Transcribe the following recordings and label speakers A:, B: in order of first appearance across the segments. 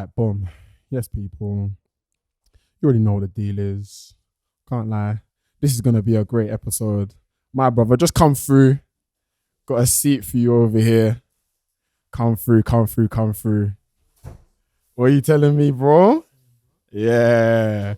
A: Right, boom. Yes, people. You already know what the deal is. Can't lie. This is going to be a great episode. My brother, just come through. Got a seat for you over here. Come through. What are you telling me, bro? Yeah.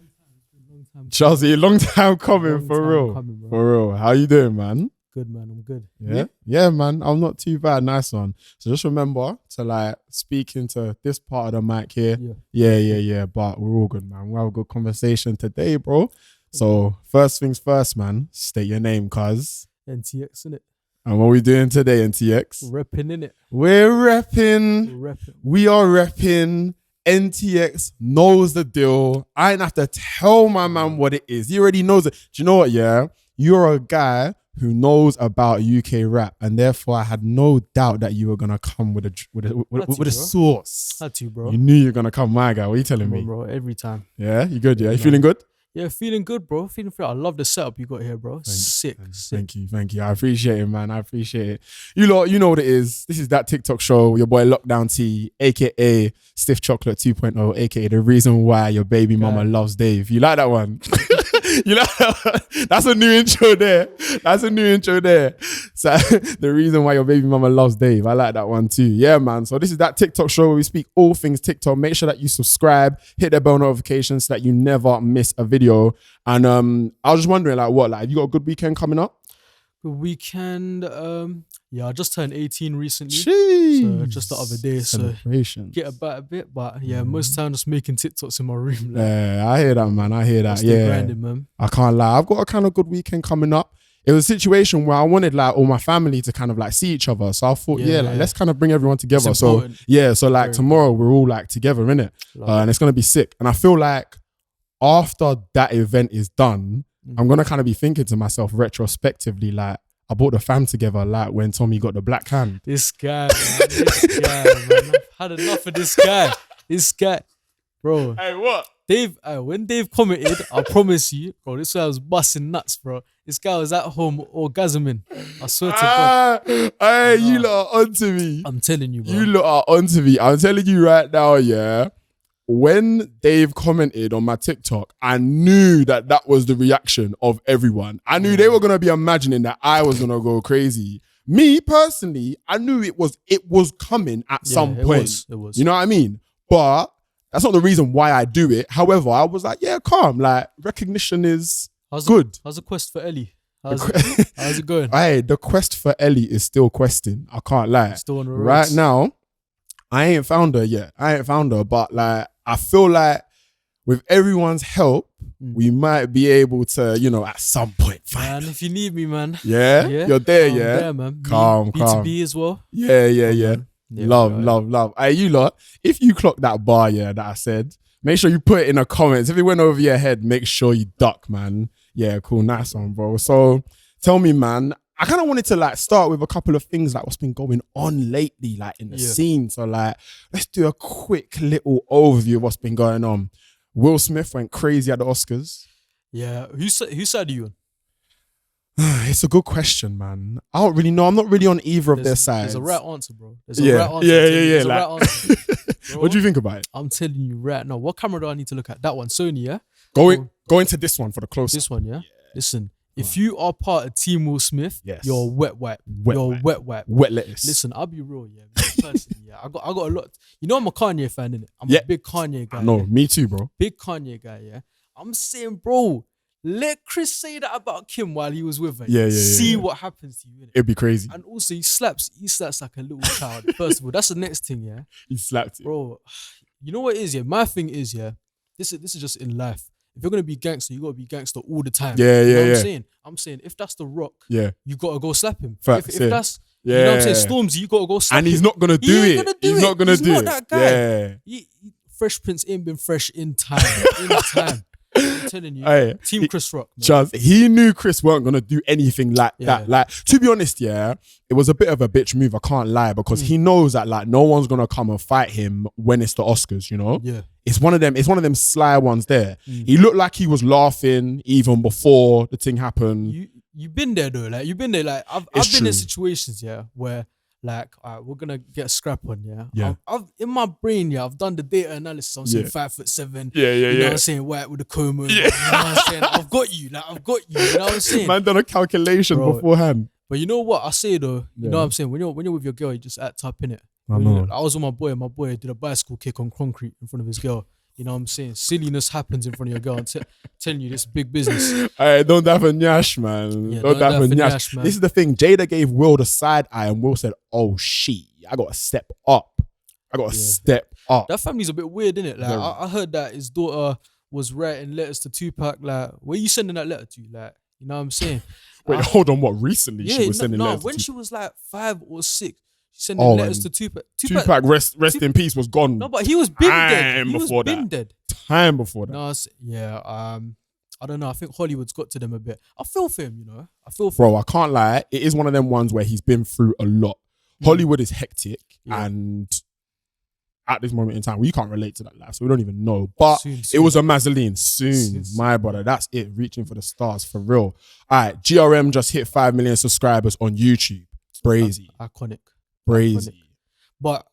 A: Chelsea, long time coming, for real. For real. How you doing, man?
B: Good, man. I'm good.
A: Yeah? Yeah, man. I'm not too bad. Nice one. So just remember to like speak into this part of the mic here. Yeah. But we're all good, man. We'll have a good conversation today, bro. So first things first, man. State your name, cuz.
B: NTX, innit?
A: And what we doing today, NTX?
B: Repping, innit?
A: We're repping. We are repping. NTX knows the deal. I ain't have to tell my man what it is. He already knows it. Do you know what, yeah? You're a guy who knows about UK rap, and therefore I had no doubt that you were gonna come with a sauce.
B: Had to, bro.
A: You knew you were gonna come, my guy. What are you telling me,
B: bro? Every time.
A: Yeah, you good? Yeah, you feeling good?
B: Yeah, feeling good, bro. Feeling free. I love the setup you got here, bro. Sick.
A: Thank you. I appreciate it, man. I appreciate it. You lot, you know what it is. This is that TikTok show. Your boy lockdownT, aka Stiff Chocolate 2.0, aka the reason why your baby mama loves Dave. You like that one? You like that one? That's a new intro there. So the reason why your baby mama loves Dave. I like that one too. Yeah, man. So this is that TikTok show where we speak all things TikTok. Make sure that you subscribe, hit the bell notifications so that you never miss a video. And I was just wondering, have you got a good weekend coming up?
B: Good weekend. Yeah, I just turned 18 recently.
A: Jeez.
B: So just the other day. So get about a bit. But yeah, most time just making TikToks in my room.
A: Yeah, I hear that, man. I hear that.
B: Still grinding, man.
A: I can't lie. I've got a kind of good weekend coming up. It was a situation where I wanted all my family to kind of see each other. So I thought, let's kind of bring everyone together. So tomorrow we're all together, innit? And it's going to be sick. And I feel like after that event is done, I'm going to kind of be thinking to myself retrospectively, I brought the fam together when Tommy got the black hand.
B: This guy, man. I've had enough of this guy. Bro.
A: Hey, what?
B: Dave, when Dave commented, I promise you, bro, this guy was busting nuts, bro. This guy was at home orgasming. I swear to God.
A: Hey, you lot are onto me.
B: I'm telling you, bro.
A: You lot are onto me. I'm telling you right now, yeah. When Dave commented on my TikTok, I knew that was the reaction of everyone. I knew they were going to be imagining that I was going to go crazy. Me, personally, I knew it was coming at some point.
B: It was.
A: You know what I mean? But that's not the reason why I do it. However, I was calm. Recognition is good.
B: How's the quest for Ellie? How's it going?
A: Hey, the quest for Ellie is still questing. I can't lie.
B: Still on the road.
A: Right now, I ain't found her yet. But I feel like with everyone's help, we might be able to, at some point find.
B: Man, if you need me, man.
A: Yeah? You're there,
B: I'm
A: yeah?
B: there, man.
A: Calm.
B: B2B as well.
A: Yeah. Love. Hey, you lot, if you clock that bar, that I said, make sure you put it in the comments. If it went over your head, make sure you duck, man. Yeah, cool. Nice one, bro. So tell me, man, I kind of wanted to start with a couple of things what's been going on lately, in the scene. So let's do a quick little overview of what's been going on. Will Smith went crazy at the Oscars.
B: Yeah. Whose side are you on?
A: It's a good question, man. I don't really know. I'm not really on either of their sides.
B: There's a right answer, bro.
A: Yeah.
B: Right answer. Bro,
A: what do you think about it?
B: I'm telling you right now. What camera do I need to look at? That one, Sony, yeah?
A: Go into this one for the close.
B: This one, yeah? Listen. If you are part of Team Will Smith, you're wet wipe. Wet wipe.
A: Wet lettuce.
B: Listen, I'll be real, yeah. Personally, yeah. I got a lot. You know I'm a Kanye fan, innit? I'm a big Kanye guy.
A: No, me too, bro.
B: Big Kanye guy, yeah. I'm saying, bro, let Chris say that about Kim while he was with her.
A: Yeah.
B: See what happens to you, innit?
A: It'd be crazy.
B: And also he slaps like a little child. First of all, that's the next thing, yeah.
A: He slapped it.
B: Bro, you know what it is, yeah? My thing is, yeah, this is just in life. If you're gonna be gangster, you gotta be gangster all the time.
A: Yeah.
B: You know what I'm saying if that's The Rock, you gotta go slap him.
A: Facts,
B: if that's you know what I'm saying, Stormzy, you gotta go slap him.
A: And he's not gonna do it. He's not gonna do it.
B: He's not that guy. Fresh Prince ain't been fresh in time. I'm telling you, Team Chris Rock.
A: Just he knew Chris weren't gonna do anything like that. To be honest, it was a bit of a bitch move. I can't lie, because he knows that no one's gonna come and fight him when it's the Oscars. You know, it's one of them sly ones there. He looked like he was laughing even before the thing happened.
B: You've been there though. You've been there. I've been in situations where like, all right, we're gonna get a scrap on, yeah.
A: Yeah.
B: I've in my brain, yeah, I've done the data analysis. I'm saying
A: Yeah.
B: 5'7".
A: Yeah,
B: You know what I'm saying? White with a comb over. You know what I'm saying? I've got you. Like, I've got you. You know what I'm saying?
A: Man done a calculation
B: Bro.
A: beforehand.
B: But you know what I say though? You know
A: Yeah.
B: what I'm saying? When you're with your girl, you just act up in it.
A: I know.
B: I was with my boy. My boy did a bicycle kick on concrete in front of his girl. You know what I'm saying? Silliness happens in front of your girl. I'm telling you, this is big business.
A: Hey, don't have a nyash, man.
B: Yeah,
A: don't have a nyash.
B: nyash, man.
A: This is the thing. Jada gave Will the side eye, and Will said, "Oh shit, I gotta step up. I gotta step up."
B: That family's a bit weird, innit? Like,
A: Very.
B: I heard that his daughter was writing letters to Tupac. Like, where you sending that letter to? Like, you know what I'm saying?
A: Wait, hold on. What? Recently, she was sending letters.
B: When
A: to
B: she was like 5 or 6, she sending letters to Tupac.
A: Tupac, rest in peace, was gone.
B: No, but he was been dead. He was
A: before
B: been
A: that.
B: dead.
A: Time before that.
B: No, I don't know. I think Hollywood's got to them a bit. I feel for him, you know. I feel for
A: Bro, I can't lie. It is one of them ones where he's been through a lot. Hollywood is hectic, and at this moment in time, we can't relate to that life, so we don't even know. But
B: Soon.
A: it was a Mazzoline. Soon, my brother. That's it. Reaching for the stars, for real. All right, GRM just hit 5 million subscribers on YouTube. Brazy.
B: Iconic.
A: Brazy.
B: But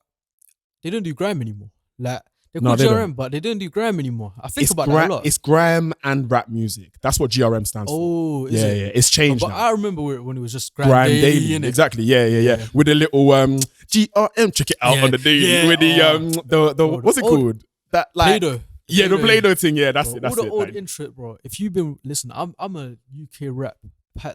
B: they don't do grime anymore. Like, they're
A: No,
B: called
A: they
B: GRM,
A: don't.
B: but they don't do grime anymore. I think
A: It's
B: about that a lot.
A: It's grime and rap music. That's what GRM stands for.
B: Oh, is
A: Yeah,
B: it?
A: yeah. It's changed
B: But
A: now.
B: I remember when it was just grime,
A: Grime
B: daily,
A: Daily.
B: innit?
A: Exactly. Yeah. With the little GRM, check it out
B: Yeah,
A: on the daily.
B: yeah,
A: With the what's it
B: old-
A: called? That like
B: Play-Doh.
A: Yeah, the Play-Doh thing. Yeah, that's
B: Bro,
A: it. That's
B: all the
A: it.
B: old
A: Like,
B: intro, bro. If you've been listen, I'm a UK rap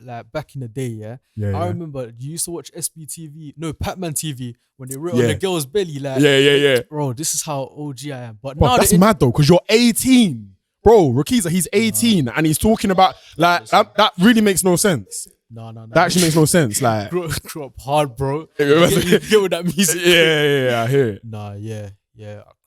B: like back in the day, yeah.
A: yeah,
B: I
A: yeah.
B: remember you used to watch Pac-Man TV when they wrote
A: Yeah.
B: on the girl's belly, like,
A: Yeah.
B: bro, this is how OG I am. But
A: But
B: now
A: that's mad though, because you're 18. Bro, Rakiza, he's 18 and he's talking about like that really makes no sense.
B: No.
A: That actually makes no sense. Like
B: grew up hard, bro.
A: Yeah,
B: You get with that music.
A: yeah, I hear it.
B: Nah, yeah.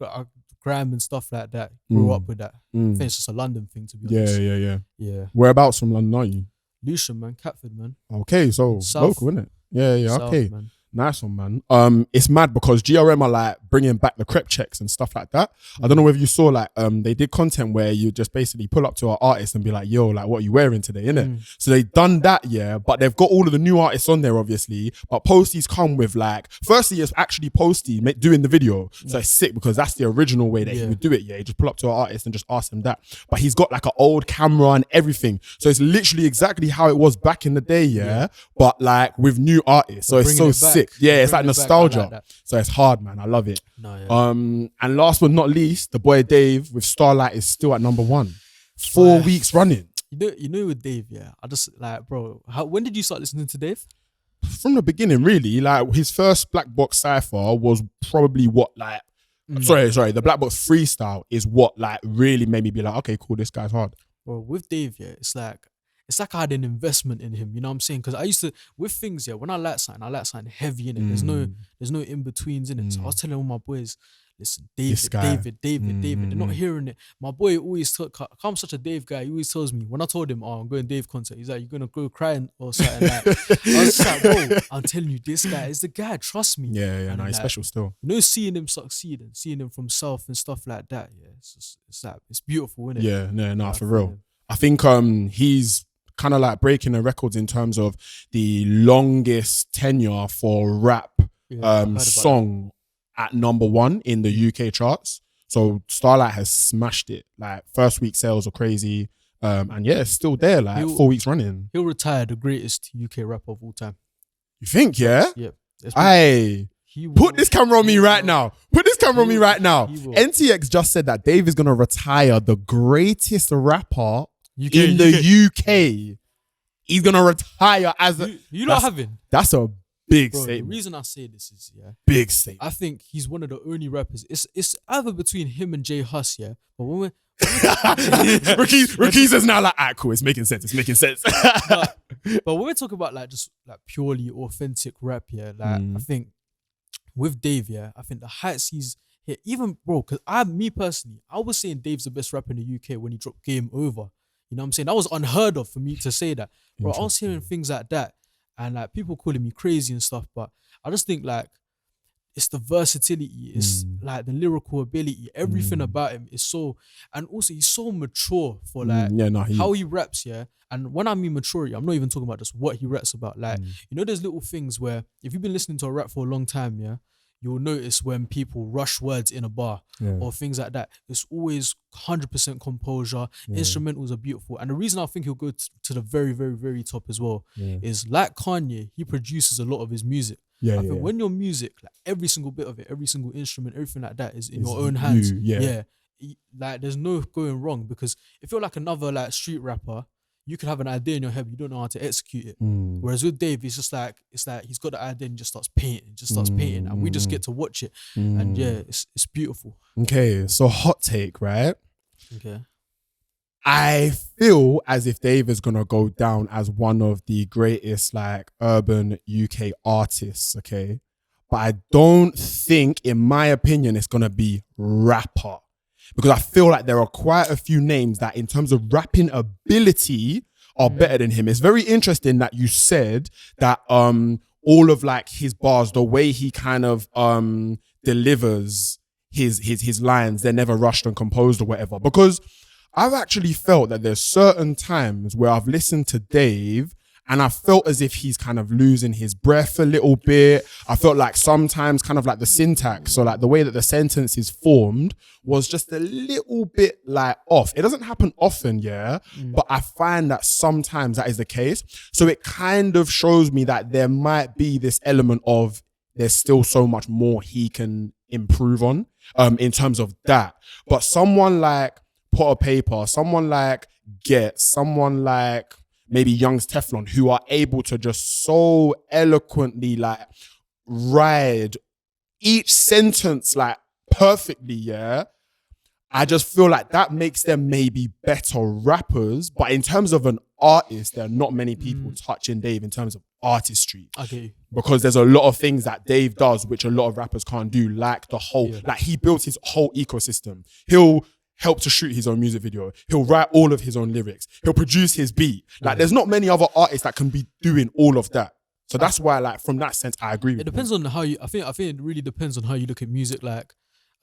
B: I grime and stuff like that. Grew up with that. I think it's just a London thing, to be honest.
A: Yeah. Whereabouts from London are you?
B: Lucian, man, Catford, man.
A: Okay, so
B: South.
A: local, innit? Yeah,
B: South,
A: okay.
B: man.
A: Nice one, man. It's mad because GRM are like bringing back the crep checks and stuff like that. I don't know whether you saw like they did content where you just basically pull up to an artist and be like, yo, like what are you wearing today, innit? So they done that, yeah, but they've got all of the new artists on there, obviously. But Posties come with like, firstly, it's actually Posty doing the video. So it's sick because that's the original way that he would do it, yeah. You just pull up to an artist and just ask him that. But he's got like an old camera and everything. So it's literally exactly how it was back in the day, yeah. But like with new artists. So it's so sick. Yeah, it's like nostalgia. Like so it's hard, man. I love it.
B: No, yeah.
A: And last but not least, the boy Dave with Starlight is still at number 1. 4 weeks running.
B: You know with Dave, yeah. I just like, bro, when did you start listening to Dave?
A: From the beginning, really. Like his first Black Box Cypher was probably what like sorry, the Black Box Freestyle is what like really made me be like, okay, cool, this guy's hard.
B: Bro, with Dave, yeah, it's like I had an investment in him, you know what I'm saying? Because I used to, with things, yeah, when I like something heavy in it. There's no in-betweens in it. So I was telling all my boys, listen, David, they're not hearing it. My boy always I'm such a Dave guy, he always tells me, when I told him, oh, I'm going Dave concert, he's like, you're gonna go crying or something like I was like, bro, I'm telling you, this guy is the guy, trust me.
A: Yeah,
B: and
A: no, he's
B: like,
A: special still.
B: You know, seeing him succeed and seeing him from South and stuff like that, yeah, it's beautiful, isn't it?
A: Yeah, no, for real. I think he's kind of like breaking the records in terms of the longest tenure for rap song at number 1 in the UK charts. So Starlight has smashed it. Like first week sales are crazy. And yeah, it's still there, like 4 weeks running.
B: He'll retire the greatest UK rapper of all time.
A: You think, yeah?
B: Yeah.
A: Put this camera on me right now. Put this camera on me right now. NTX just said that Dave is going to retire the greatest rapper in the UK. He's going to retire as a...
B: You not having...
A: That's a big
B: Bro,
A: statement.
B: the reason I say this is, yeah...
A: Big statement.
B: I think he's one of the only rappers... It's either between him and Jay Huss, yeah? But when we're...
A: Rakiza's now like, cool, it's making sense.
B: but when we're talking about like just like purely authentic rap, yeah, like I think with Dave, yeah, I think the heights he's hit, even bro, because me personally, I was saying Dave's the best rapper in the UK when he dropped Game Over. You know what I'm saying? That was unheard of for me to say that. Bro, I was hearing things like that and like people calling me crazy and stuff, but I just think like it's the versatility, it's like the lyrical ability, everything about him is so, and also he's so mature for like how he raps, yeah. And when I mean maturity, I'm not even talking about just what he raps about. Like, you know, there's little things where if you've been listening to a rap for a long time, yeah, you'll notice when people rush words in a bar or things like that. It's always 100% composure. Instrumentals are beautiful. And the reason I think he'll go to the very, very, very top as well is like Kanye, he produces a lot of his music. I think when your music, like every single bit of it, every single instrument, everything like that is in your own hands. Like there's no going wrong, because if you're like another like street rapper, you could have an idea in your head, but you don't know how to execute it. Whereas with Dave, it's just like, it's like he's got the idea and just starts painting, and we just get to watch it. And yeah, it's beautiful.
A: Okay, so hot take, right?
B: Okay.
A: I feel as if Dave is gonna go down as one of the greatest like urban UK artists, okay? But I don't think, in my opinion, it's gonna be rapper. Because I feel like there are quite a few names that in terms of rapping ability are better than him. It's very interesting that you said that all of like his bars, the way he kind of delivers his lines, they're never rushed and composed or whatever. Because I've actually felt that there's certain times where I've listened to Dave and I felt as if he's kind of losing his breath a little bit. I felt like sometimes kind of like the syntax, so like the way that the sentence is formed was just a little bit like off. It doesn't happen often, but I find that sometimes that is the case. So it kind of shows me that there might be this element of there's still so much more he can improve on in terms of that. But someone like Pot of Paper, someone like Get, someone like maybe Young's Teflon, who are able to just so eloquently like ride each sentence like perfectly, I just feel like that makes them maybe better rappers. But in terms of an artist, there are not many people touching Dave in terms of artistry.
B: Okay.
A: Because there's a lot of things that Dave does which a lot of rappers can't do, like the whole, like he built his whole ecosystem. He'll help to shoot his own music video. He'll write all of his own lyrics. He'll produce his beat. Like there's not many other artists that can be doing all of that. So that's why, like, from that sense, I agree with you.
B: It depends on how you, I think it really depends on how you look at music. Like,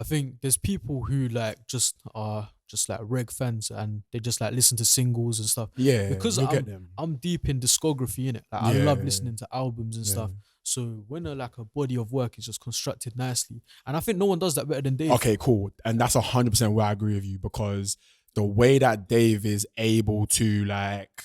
B: I think there's people who like just are just like reg fans and they just like listen to singles and stuff.
A: Yeah,
B: because I'm deep in discography, innit? Like I love listening to albums and stuff. So when a body of work is just constructed nicely, and I think no one does that better than Dave.
A: Okay, cool. And that's 100% where I agree with you, because the way that Dave is able to like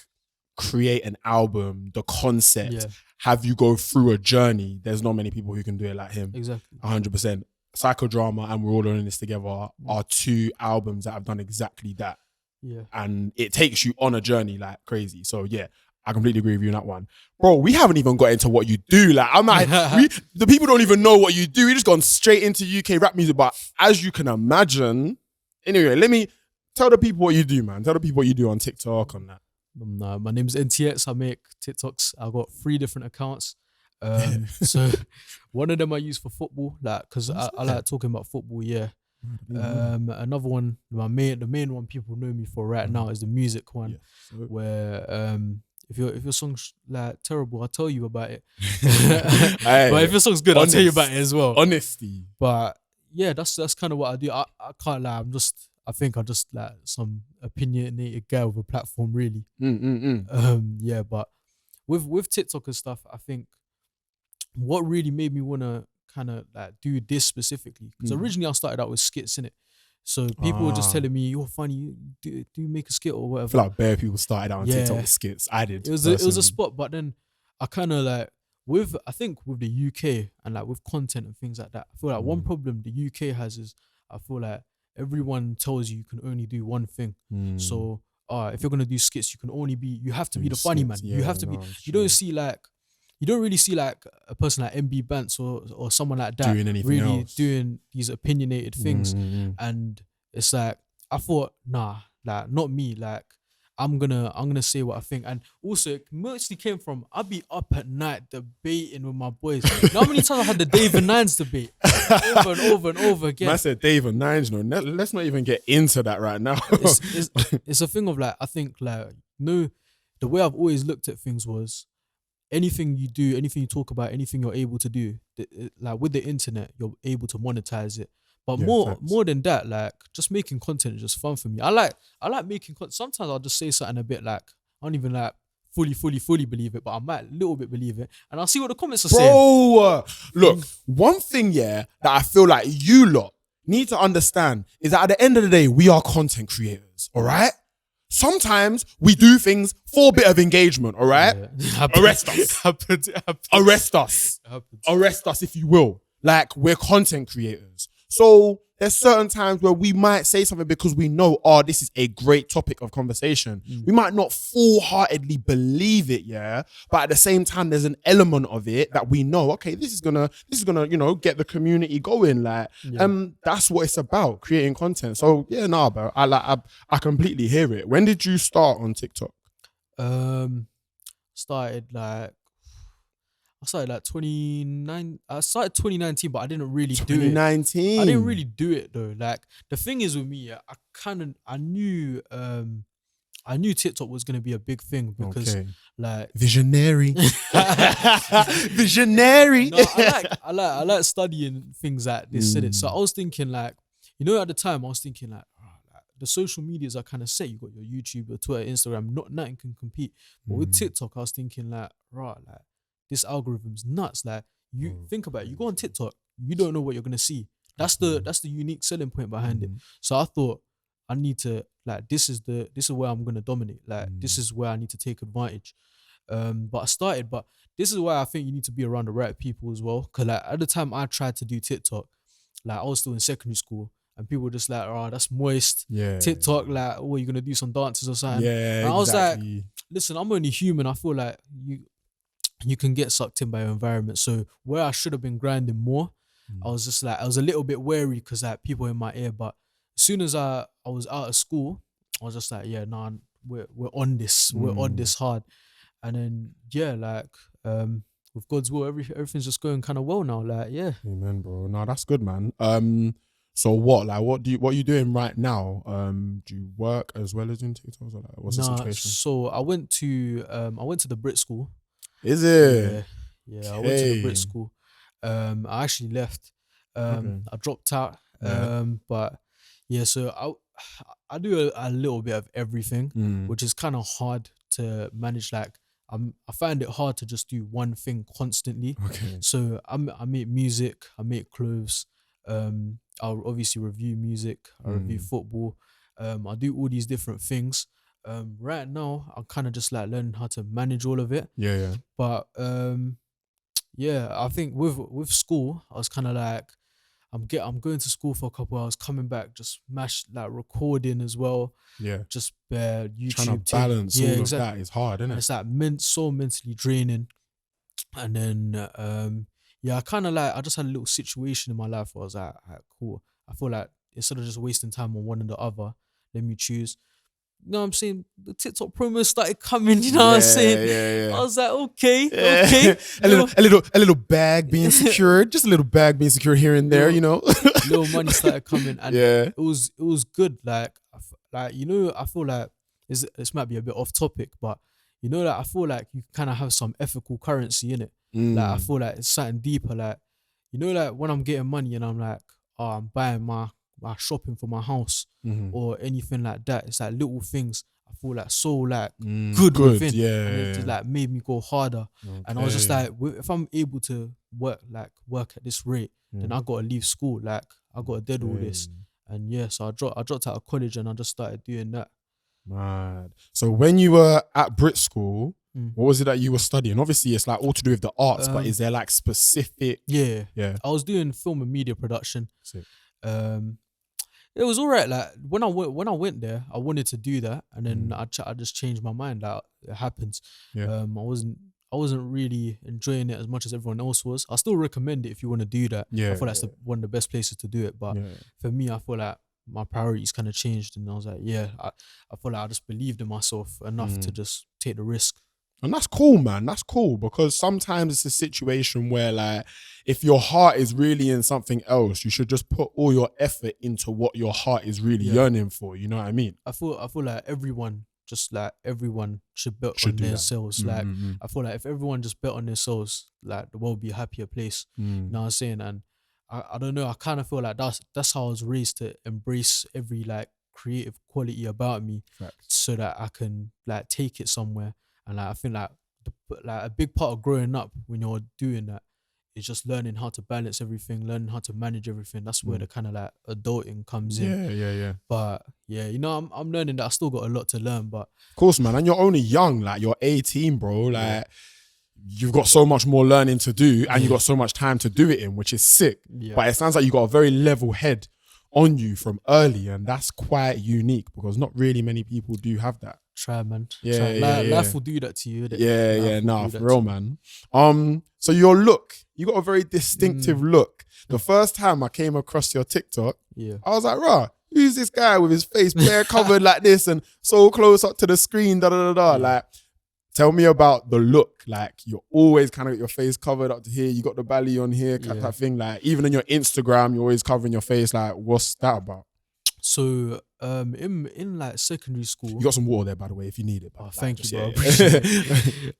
A: create an album, the concept, have you go through a journey, there's not many people who can do it like him.
B: Exactly.
A: 100%. Psychodrama and We're All in This Together are two albums that have done exactly that.
B: Yeah.
A: And it takes you on a journey like crazy. So yeah, I completely agree with you on that one. Bro, we haven't even got into what you do. Like, I'm like, the people don't even know what you do. We just gone straight into UK rap music. But as you can imagine, anyway, let me tell the people what you do, man. Tell the people what you do on TikTok, on that.
B: My name's NTX. I make TikToks. I've got 3 different accounts. So one of them I use for football, like, because I like talking about football. Another one, the main one people know me for right now is the music one, where if your song's like terrible, I'll tell you about it. But if your song's good, I'll tell you about it as well.
A: Honesty.
B: But yeah, that's kind of what I do. I can't lie. I think I'm just like some opinionated guy with a platform, really. Yeah, but with TikTok and stuff, I think what really made me want to kind of like do this specifically, because originally I started out with skits, innit? So people were just telling me, you're funny, do you make a skit or whatever.
A: I feel like bare people started out on TikTok with skits. I did.
B: It was a spot, but then I kind of like, I think with the UK and like with content and things like that, I feel like one problem the UK has is, I feel like everyone tells you can only do one thing. So if you're gonna do skits, you have to be the funny man. You have to be. You don't really see like a person like MB Bance or someone like that
A: doing anything
B: really
A: else,
B: doing these opinionated things. And it's like, I thought, nah, like not me. Like I'm gonna say what I think. And also it mostly came from, I'd be up at night debating with my boys. You know how many times I had the Dave and Nines debate over and over and over again.
A: I said Dave and Nines, no, let's not even get into that right now.
B: It's a thing of like, I think like, no, the way I've always looked at things was, anything you do, anything you talk about, anything you're able to do, like with the internet, you're able to monetize it. But
A: Yeah,
B: more
A: facts.
B: more than that, like just making content is just fun for me. I like making content. Sometimes I'll just say something a bit like I don't even like fully believe it, but I might a little bit believe it, and I'll see what the comments are saying.
A: Bro, look, one thing, yeah, that I feel like you lot need to understand is that at the end of the day, we are content creators, all right? Sometimes we do things for a bit of engagement, all right?
B: Yeah.
A: Arrest us.
B: Happens.
A: Arrest us.
B: Happens.
A: Arrest us if you will. Like, we're content creators. So there's certain times where we might say something because we know, oh, this is a great topic of conversation. We might not full-heartedly believe it, yeah, but at the same time, there's an element of it that we know, okay, this is gonna, you know, get the community going. Like, that's what it's about, creating content. So yeah, nah, bro, I completely hear it. When did you start on TikTok?
B: I started like 29. I started 2019, but I didn't really do it.
A: 2019.
B: I didn't really do it though. Like the thing is with me, yeah, I knew TikTok was gonna be a big thing because like
A: visionary. Visionary.
B: No, I like studying things like this. So I was thinking like, you know, at the time I was thinking like, the social medias are kind of set. You got your YouTube, your Twitter, Instagram. Nothing can compete. But with TikTok, I was thinking like, right, like this algorithm's nuts. Like you think about it, you go on TikTok, you don't know what you're gonna see. That's the unique selling point behind it. So I thought I need to like this is where I'm gonna dominate. Like this is where I need to take advantage. But I started, but this is why I think you need to be around the right people as well. Cause like at the time I tried to do TikTok, like I was still in secondary school. And people were just like, oh, that's moist.
A: Yeah.
B: TikTok, like, oh, you're gonna do some dances or something.
A: Yeah.
B: And I was like,
A: exactly.
B: listen, I'm only human. I feel like you can get sucked in by your environment. So where I should have been grinding more, I was just like, I was a little bit wary because like people in my ear. But as soon as I was out of school, I was just like, yeah, nah, we're on this. We're on this hard. And then yeah, like with God's will, everything's just going kind of well now. Like, yeah.
A: Amen, bro. No, that's good, man. So what are you doing right now? Do you work as well as doing TikToks? Or like, what's the situation?
B: So I went to the Brit school.
A: Is it?
B: Yeah, I went to the Brit school. I actually left. I dropped out. But yeah, so I do a little bit of everything, which is kind of hard to manage. Like I find it hard to just do one thing constantly. So I make music, I make clothes. I'll obviously review music, I review football. I do all these different things. Right now, I'm kind of just like learning how to manage all of it.
A: Yeah.
B: But yeah, I think with school, I was kind of like, I'm going to school for a couple hours, coming back, just like recording as well.
A: Yeah.
B: Just YouTube.
A: Trying to balance all of that is hard, isn't it?
B: And it's like so mentally draining. And then yeah, I just had a little situation in my life where I was like, cool. I feel like instead of just wasting time on one or the other, let me choose. You know what I'm saying? The TikTok promos started coming, you know what I'm saying?
A: Yeah.
B: I was like, okay.
A: a little bag being secured, just a little bag being secured here and there, you know.
B: Little money started coming, and it was good. Like you know, I feel like this might be a bit off topic, but you know, like I feel like you kind of have some ethical currency in it. Like I feel like it's something deeper. Like you know, like when I'm getting money and I'm like, oh, I'm buying my shopping for my house or anything like that. It's like little things I feel like so like good within. And it just like made me go harder. And I was just like, if I'm able to work at this rate, then I gotta leave school. Like I gotta dead all this. And yeah, so I dropped out of college and I just started doing that.
A: Mad. So when you were at Brit school, what was it that you were studying? Obviously, it's like all to do with the arts, but is there like specific?
B: Yeah. I was doing film and media production.
A: Sick.
B: It was all right. Like when I went there, I wanted to do that, and then I just changed my mind. Like it happens. I wasn't really enjoying it as much as everyone else was. I still recommend it if you want to do that. I feel that's one of the best places to do it. But for me, I feel like my priorities kind of changed, and I was like, I feel like I just believed in myself enough to just take the risk.
A: And that's cool, man. That's cool, because sometimes it's a situation where like if your heart is really in something else, you should just put all your effort into what your heart is really yearning for. You know what I mean?
B: I feel like everyone just like everyone should bet
A: Should
B: on
A: do
B: their
A: that.
B: selves. Like I feel like if everyone just bet on themselves, like the world would be a happier place. You know what I'm saying? And I don't know, I kind of feel like that's how I was raised, to embrace every like creative quality about me,
A: Facts.
B: so that I can like take it somewhere. And like I think like like a big part of growing up when you're doing that is just learning how to balance everything, learning how to manage everything. That's where the kind of like adulting comes in.
A: Yeah.
B: But yeah, you know, I'm learning that. I still got a lot to learn, but
A: Of course, man. And you're only young. Like, you're 18, bro. Like, you've got so much more learning to do, and you got so much time to do it in, which is sick.
B: Yeah.
A: But it sounds like you got a very level head on you from early, and that's quite unique because not really many people do have that.
B: try, man.
A: Yeah,
B: Try.
A: yeah.
B: Life will do that to you. innit?
A: Yeah,
B: Life will
A: nah,
B: do
A: for
B: that
A: real,
B: to you.
A: man. So your look, you got a very distinctive look. The first time I came across your TikTok,
B: Yeah.
A: I was like, rah, who's this guy with his face bare covered like this and so close up to the screen, da da da da. Like, tell me about the look. Like, you're always kind of got your face covered up to here. You got the belly on here, that thing. Like, even in your Instagram, you're always covering your face. Like, what's that about?
B: So in like secondary school,
A: You got some water there, by the way, if you need it.
B: oh,
A: Like,
B: thank
A: just-
B: you, bro. I
A: yeah.
B: appreciate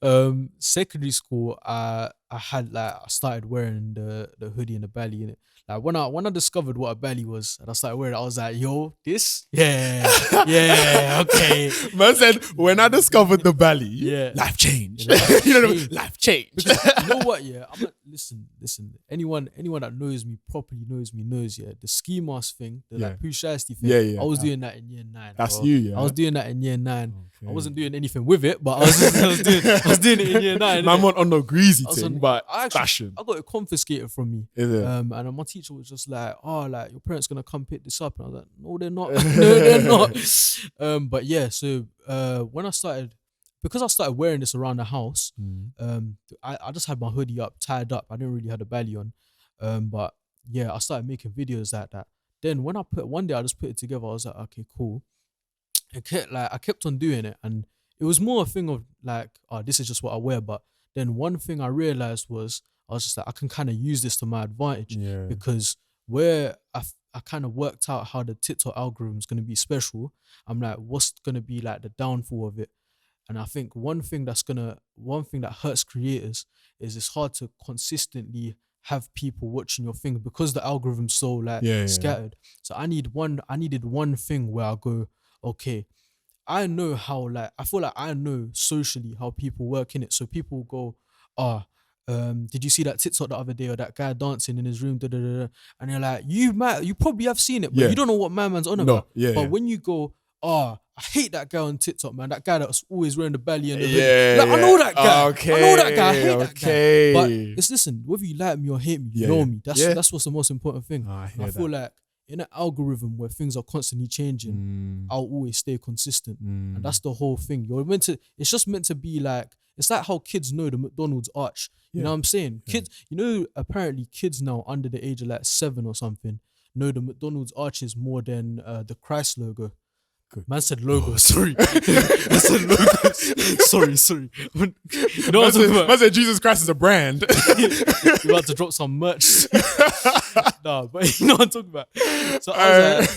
B: it. Secondary school, I had like I started wearing the hoodie and the belly in it. Like when I discovered what a belly was and I started wearing it, I was like, yo, this? Yeah, okay.
A: Man said, when I discovered the belly,
B: Yeah.
A: life changed.
B: Yeah, life
A: You know,
B: changed.
A: life changed.
B: Because you know what, yeah, I'm not, listen. Anyone that knows me properly knows the ski mask thing, the like poo shiesty thing.
A: Yeah,
B: I was doing that in year 9.
A: That's
B: bro.
A: you, yeah.
B: I was doing that in year 9.
A: Okay.
B: I wasn't doing anything with it, but I was doing it in year 9.
A: Man
B: innit?
A: went on the greasy
B: I was
A: thing,
B: on-
A: but
B: I actually-
A: fashion.
B: I got it confiscated from me.
A: Is it?
B: And then my teacher was just like, oh, like your parents gonna come pick this up. And I was like, no, they're not. No, they're not. But yeah, so when I started, because I started wearing this around the house, I just had my hoodie up, tied up. I didn't really have a belly on. But yeah, I started making videos like that. Then when one day I just put it together, I was like, okay, cool. I kept on doing it, and it was more a thing of like, oh, this is just what I wear. But then one thing I realized was I was just like, I can kind of use this to my advantage, because where I kind of worked out how the TikTok algorithm is going to be special, I'm like, what's going to be like the downfall of it? And I think one thing that hurts creators is it's hard to consistently have people watching your thing because the algorithm's so like scattered. So I needed one thing where I go, okay, I know how, like, I feel like I know socially how people work in it. So people go, did you see that TikTok the other day, or that guy dancing in his room, da, da, da, da. And you're like, you probably have seen it, but you don't know what my man's on about. But when you go, I hate that guy on TikTok, man. That guy that's always wearing the belly and the hoodie. Like, I know that guy. I know that guy. I hate that guy. But listen, whether you like me or hate me, you know me. That's what's the most important thing. I feel like in an algorithm where things are constantly changing, I'll always stay consistent. And that's the whole thing. It's just meant to be like, it's like how kids know the McDonald's arch. You know what I'm saying? Kids, apparently kids now under the age of like 7 or something know the McDonald's arches more than the Christ logo. Good. Man said logo, sorry. Man said logo. Sorry. You know what I'm talking about?
A: Man said Jesus Christ is a brand.
B: You're about to drop some merch. Nah, but you know what I'm talking about. So I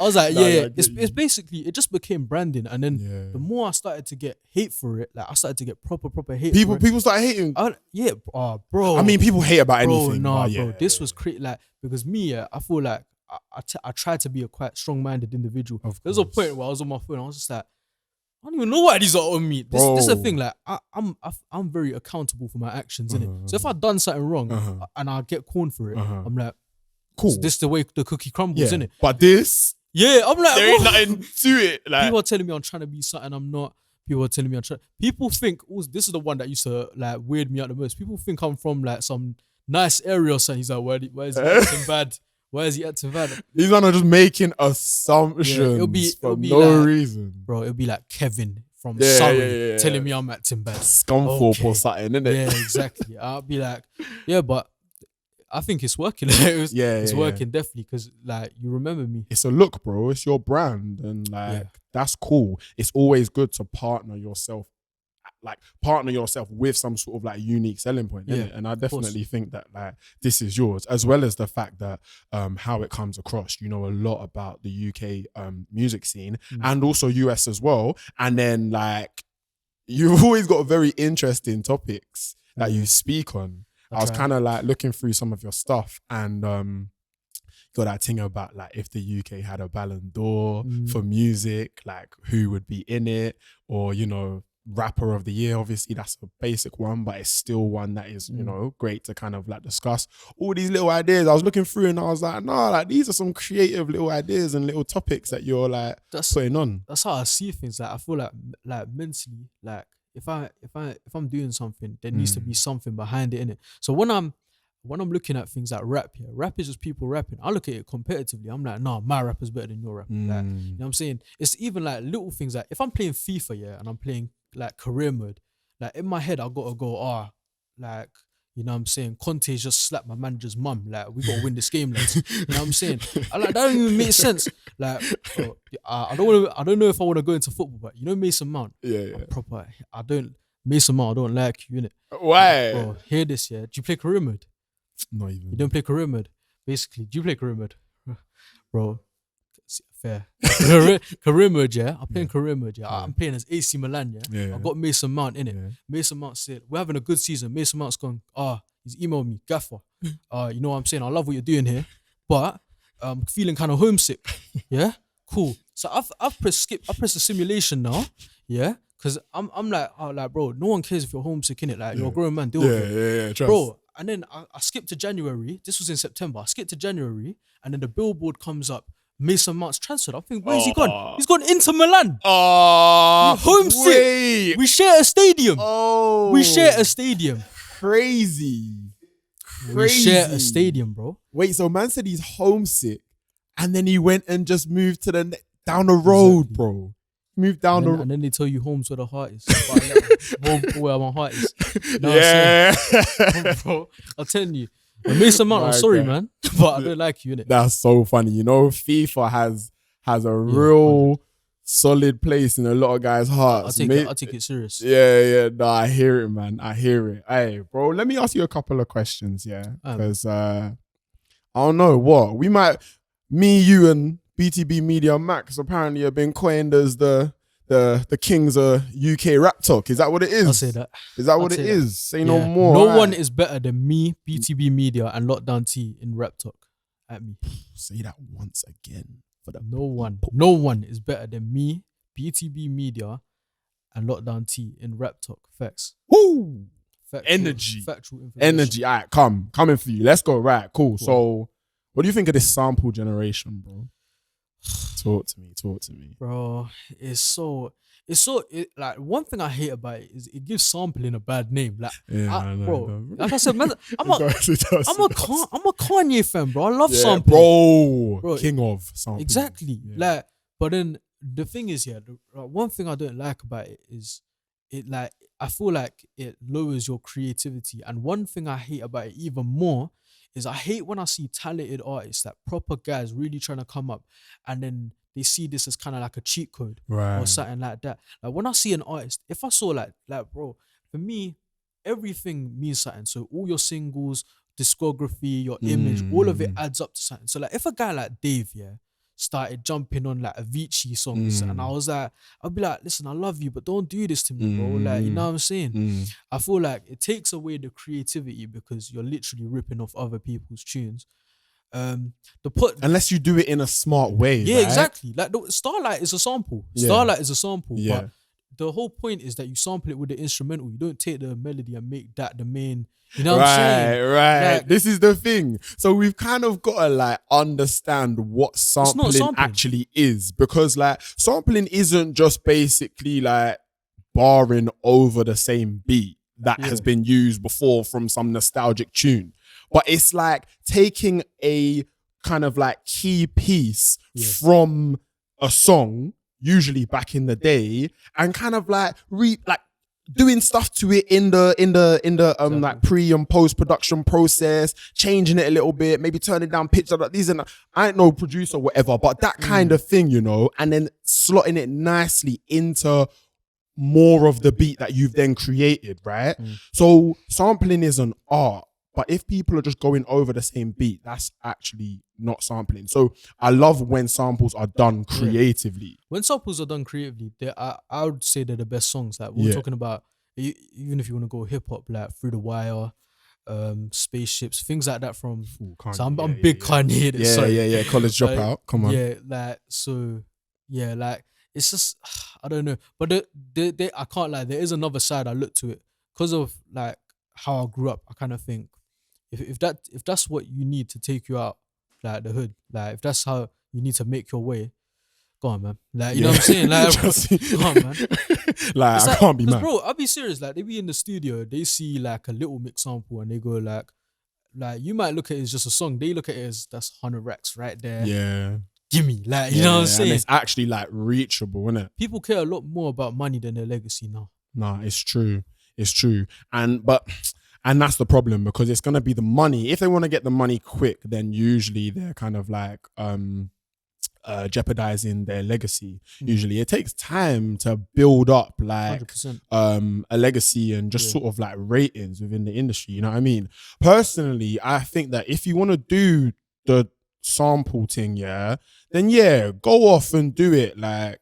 B: was like, it's basically, it just became branding. And then the more I started to get hate for it, like I started to get proper hate for it.
A: People started hating.
B: Bro.
A: I mean, people hate about anything.
B: Bro. This was crazy. Like, because me, I feel like I tried to be a quite strong-minded individual. There was a point where I was on my phone, I was just like, I don't even know why these are on me. This is the thing, like I'm very accountable for my actions, innit? So if I've done something wrong and I get corned for it, I'm like, cool. This is the way the cookie crumbles, innit?
A: But this,
B: I'm like,
A: there ain't nothing to it. Like,
B: people are telling me I'm trying to be something I'm not. People are telling me I'm trying. People think, this is the one that used to like weird me out the most. People think I'm from like some nice area or something. He's like, why is he acting bad? Why is he acting bad?
A: These men are just making assumptions for no reason.
B: Bro, it'll be like Kevin from Surrey telling me I'm acting bad.
A: Scumthorpe or something, innit?
B: Yeah, exactly. I'll be like, but I think it's working. It's working definitely, because like you remember me.
A: It's a look, bro. It's your brand, and like that's cool. It's always good to partner yourself like partner yourself with some sort of like unique selling point, innit? And I definitely think that like this is yours, as well as the fact that how it comes across. You know a lot about the UK music scene and also US as well. And then like you've always got very interesting topics that you speak on. I was kind of like looking through some of your stuff and got that thing about like if the UK had a Ballon d'Or for music, like who would be in it, or you know, rapper of the year. Obviously that's a basic one, but it's still one that is, you know, great to kind of like discuss all these little ideas. I was looking through and I was like, no, like these are some creative little ideas and little topics that you're like putting on.
B: That's how I see things. Like I feel like mentally, like if I'm doing something, there needs to be something behind it, innit? So when I'm looking at things like rap, rap is just people rapping. I look at it competitively. I'm like, nah, my rapper's better than your rapper. Like, you know what I'm saying? It's even like little things like if I'm playing FIFA, and I'm playing like career mode, like in my head I gotta go, like, you know what I'm saying, Conte's just slapped my manager's mum, like we gotta win this game, lads. You know what I'm saying? That don't even make sense. Like I don't know if I want to go into football, but you know Mason Mount, Mason Mount, I don't like you, innit?
A: Why?
B: Bro, hear this, do you play career mode?
A: Not even.
B: You don't play career mode. Basically, do you play career mode? Bro, fair. Career mode, I'm playing career mode, I'm playing as AC Milan, I got Mason Mount in it. Mason Mount said, we're having a good season. Mason Mount's gone, he's emailed me, Gaffer. You know what I'm saying? I love what you're doing here, but I'm feeling kind of homesick. Yeah? Cool. So I've pressed skip. I pressed the simulation now. Yeah? Because I'm like, bro, no one cares if you're homesick, innit? Like, you're a grown man, deal with it.
A: Trust.
B: Bro, and then I skipped to January. This was in September. I skipped to January, and then the billboard comes up. Mason Mount's transferred. I think, where's he gone? He's gone into Milan. Homesick.
A: Wait.
B: We share a stadium. We
A: Crazy.
B: share a stadium, bro.
A: Wait, so man said he's homesick, and then he went and just moved to down the road, bro. Moved down the road.
B: And then they tell you home's where the heart is. Home where my heart is. You know what I'm saying? Bro, I'm telling you. Mason Mount, I'm sorry, man, but I don't like you, innit?
A: That's so funny. You know, FIFA has a real solid place in a lot of guys' hearts.
B: I'll take it serious.
A: Yeah. No, I hear it, man. I hear it. Hey, bro, let me ask you a couple of questions, because I don't know what we might. Me, you, and BTB Media Max apparently have been coined as the kings of UK rap talk. Is that what it is?
B: I'll say that.
A: Is that what it is? Say no more.
B: No one is better than me, BTB Media, and lockdownT in rap talk. At me.
A: Say that once again.
B: No one is better than me, BTB Media, and lockdownT in rap talk. Facts.
A: Woo!
B: Factual information.
A: Energy. All right, coming for you. Let's go. Right, cool. So, what do you think of this sample generation, bro? Talk to me.
B: Bro, like one thing I hate about it is it gives sampling a bad name. Like, like I said, man, I'm a Kanye fan, bro. I love sampling.
A: Bro, king of sampling.
B: Exactly. Yeah. Like, but then the thing is, one thing I don't like about it is I feel like it lowers your creativity. And one thing I hate about it even more is I hate when I see talented artists, like proper guys really trying to come up, and then they see this as kind of like a cheat code or something like that. Like when I see an artist, if I saw like bro, for me, everything means something. So all your singles, discography, your image, all of it adds up to something. So like if a guy like Dave, started jumping on like Avicii songs, and I was like, I'd be like, listen, I love you, but don't do this to me, bro. Like, you know what I'm saying? I feel like it takes away the creativity because you're literally ripping off other people's tunes.
A: Unless you do it in a smart way.
B: Yeah,
A: right?
B: exactly. Like Starlight is a sample. Starlight is a sample, but the whole point is that you sample it with the instrumental. You don't take the melody and make that the main. You know what I'm saying?
A: Right.
B: Like,
A: this is the thing. So we've kind of got to like understand what sampling actually is, because like sampling isn't just basically like barring over the same beat that has been used before from some nostalgic tune, but it's like taking a kind of like key piece from a song, usually back in the day, and kind of like doing stuff to it in the like pre and post production process, changing it a little bit, maybe turning down pitch. I ain't no producer or whatever, but that kind of thing, you know, and then slotting it nicely into more of the beat that you've then created, right? So sampling is an art, but if people are just going over the same beat, that's actually not sampling. So I love when samples are done creatively.
B: When samples are done creatively, I would say they're the best songs. Like we're talking about, even if you want to go hip hop, like Through the Wire, Spaceships, things like that from. So I'm big Kanye.
A: Yeah. College Dropout. Come on.
B: Yeah, like so. Yeah, like it's just I don't know, but I can't lie. There is another side I look to it because of like how I grew up. I kind of think if that's what you need to take you out like the hood, like if that's how you need to make your way, go on, man. Like you know what I'm saying, like go on, man.
A: Like I can't be mad,
B: bro. I'll be serious. Like they be in the studio, they see like a Little Mix sample, and they go like you might look at it as just a song. They look at it as that's 100 racks right there.
A: Yeah.
B: Gimme, like you know what I'm saying.
A: And it's actually like reachable, isn't it?
B: People care a lot more about money than their legacy now.
A: Nah, it's true. It's true. And that's the problem, because it's gonna be the money. If they want to get the money quick, then usually they're kind of like jeopardizing their legacy. Usually it takes time to build up like
B: 100%.
A: A legacy and just sort of like ratings within the industry. You know what I mean? Personally, I think that if you want to do the sample thing, then go off and do it. Like,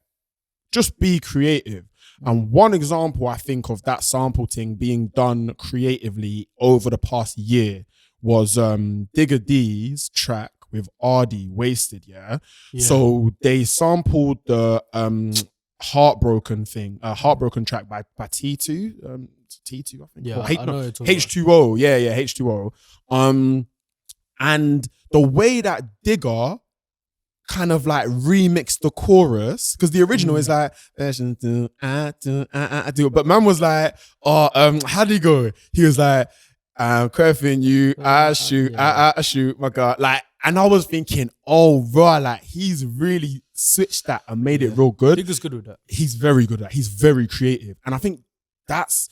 A: just be creative. And one example I think of that sample thing being done creatively over the past year was Digga D's track with Ardy, Wasted. So they sampled the Heartbroken thing, Heartbroken track by T2, T2 I think.
B: Yeah, I know
A: H2O. Yeah, H2O. And the way that Digga kind of like remixed the chorus, because the original is like but man was like, how did he go? He was like, I'm curving you, I shoot, my God. Like, and I was thinking, oh, bro, like he's really switched that and made it real good.
B: Digga's good with that.
A: He's very good at that. He's very creative. And I think that's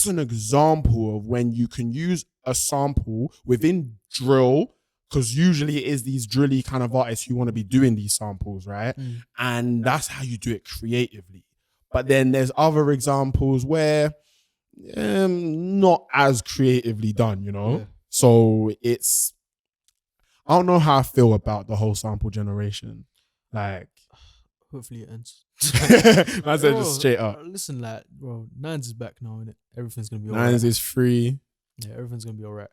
A: an example of when you can use a sample within drill, because usually it is these drilly kind of artists who want to be doing these samples, right? And that's how you do it creatively. But then there's other examples where not as creatively done, you know? Yeah. So I don't know how I feel about the whole sample generation. Like,
B: hopefully it ends.
A: I said just straight up.
B: Listen, like, bro, Nines is back now, innit? Everything's gonna be
A: alright. Nines is free.
B: Yeah, everything's gonna be alright.